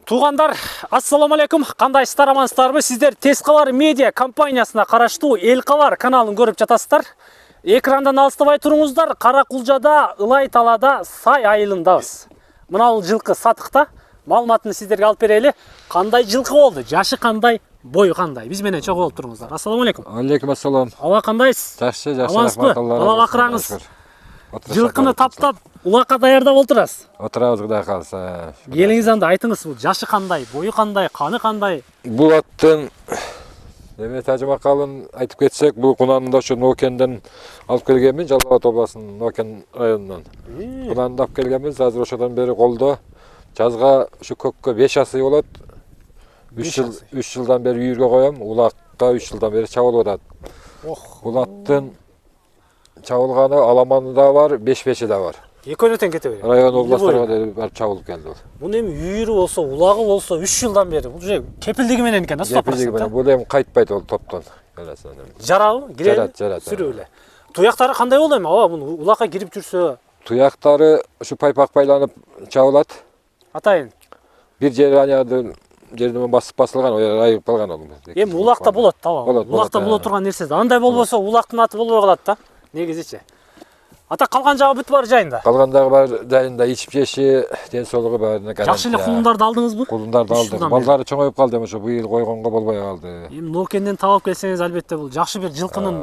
Туғандар, ассаламу алейкум, қандайсыздар, амансыздарбы? Сіздер Тезқабар медиа компаниясына қараштуу Эл Кабар каналын көріп жатасыздар. Экрандан алыстабай тұрыңыздар. Қарақұлжада, Ылай талада, Сай айылындабыз. Мынау жылқы сатықта. Маалыматын сіздерге алып берелі. Қандай жылқы болды? Жашы қандай? Бойы қандай? Біз менен чоқ болып тұрыңыздар. Ассаламу алейкум. Алейкум ассалам. Ала қандайсыз? Жақсы, амансызбы? Бала бақыраңыз. Жылқыны таптап, улаққа даярдап отырасыз. Отырабыз Құдай қалса. Келіңіз анда айтыңыз, жашы қандай, бойы қандай, қаны қандай? Бұл аттың тәжімақалын айтып кетсек, бұл құнанында şu Нокенден алып келгенмін, Жалал-Абад облысының Нокен районынан. Құнанды алып келгенміз, азыр ошодан бері қолда. Жазға şu көкке 5 асый болады. 3 жылдан бері үйірге қоям, улаққа 3 жылдан бері чабыл болады. Бұл аттың чабылғаны Аламаны да бар, 5-5-і да бар. Екөнетен кете береді. Район областарға барып чабылып келді ол. Бұл эми үйірі болса, улағы болса 3 жылдан бері. Бұл же кепілдігі менен екен, 100%. Бұл эми қайтпайды ол топтан. Жарабы? Жарат. Сүрөөлө. Туяқтары қандай болды эми? Аба, бұл улаққа кирип жүрсө? Туяқтары şu пайпақ байланып чабылат. Атайын. Bir жерден басылған, ой айып қалған ол. Эми улақта болот, таба. Улақта боло турган нерсе. Андай болбосо улақтын аты болбой калат да. Негизичи. Ата қалған жағы бүт бар жайында? Қалған жағы бар жайында, ичип жеши, денсаулығы барына гарантия. Жакшы эле кулундарды алдыңызбы? Кулундарды алдым. Балдары чоңоюп калды, ошо быйыл койгонго болбой калды. Эми Нокенден табап келсеңиз, албетте бул жакшы бир жылкынын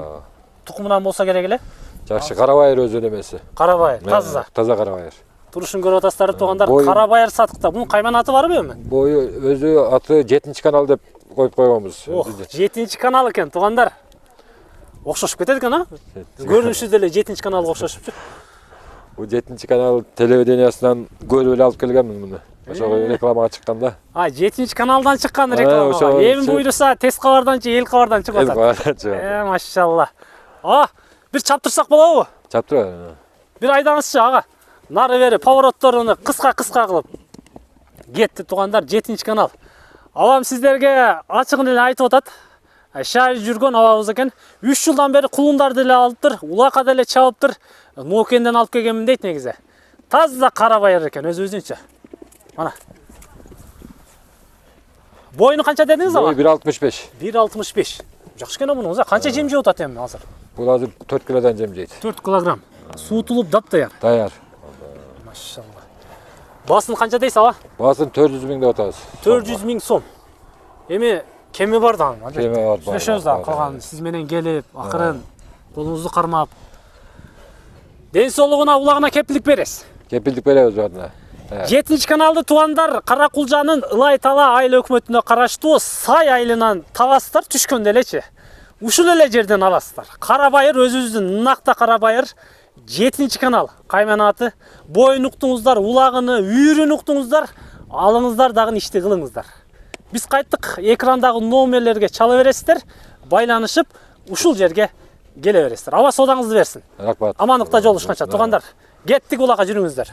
тукумунан болсо керек эле. Жакшы карабайыр өзү эмеси. Карабайыр, таза. Таза карабайыр. Турушун көрүп атасыздар туугандар, карабайыр сатыкта. Бунун кайман аты барбы эми? Бою өзү аты 7-канал деп коюп койгонбуз. 7-канал экен туугандар. Окшошуп кетет экен, а? Көрүнүшү деле 7-каналга окшошупчу. Бул 7-канал телевидениясынан көрүп эле алып келгенмин муну. Ошого рекламага чыкканда. 7-каналдан чыккан реклама. Эми буйруса Тезкабардан же Эл Кабардан чыгып атат. Эл Кабардан чыгат. Машалла. Бир чаптырсак болобу? Чаптыр. Бир айдаңызчы, ага. Нары бери поворотторуну кыска кылып кетти туугандар, 7-канал. Абам сиздерге ачыгын эле айтып атат. Шаһар жүргөн абабыз экен. 3 жылдан бери кулундарды эле алыптыр, улака деле чабыптыр. Нокенден алып келгенмин дейт негизи. Таза карабайыр экен өзүнчө. Мана. Бойуну канча дедиңиз ага? 1.65. 1.65. Жакшы экен мунуңуз. Канча жем жеп атат эми азыр? Бул азыр 4 килодан жем жейт. 4 килограмм. Суутулуп даяр. Даяр. Машалла. Басын канча дейсиз ага? Басын 400 миң деп атабыз. 400 миң сом. Эми кеми бар да? Кеми бар. Сүйлөшөбүз да, калган сиз менен келип, акырын колуңузду кармап. Ден соолугуна, улагына кепилдик бересиз. Кепилдик беребиз баарына. 7-каналды туугандар, Каракулжанын Ылай тала айыл өкмөтүнө караштуу Сай айылынан табасыздар, түшкөндө элечи. Ушул эле жерден аласыздар. Карабайыр өзүбүздүн накта карабайыр. 7-канал кайман аты. Боюн уктуңуздар, улагыны, үйүрүн уктуңуздар, алыңыздар дагы ишти кылыңыздар. Биз кайттык, экрандагы номерлерге чала бересиздер, байланышып, ушул жерге келе бересиздер. Аба содаңызды берсин. Рахмат. Амандыкта жолугушканча туугандар. Кеттик, улакка жүрүңүздөр.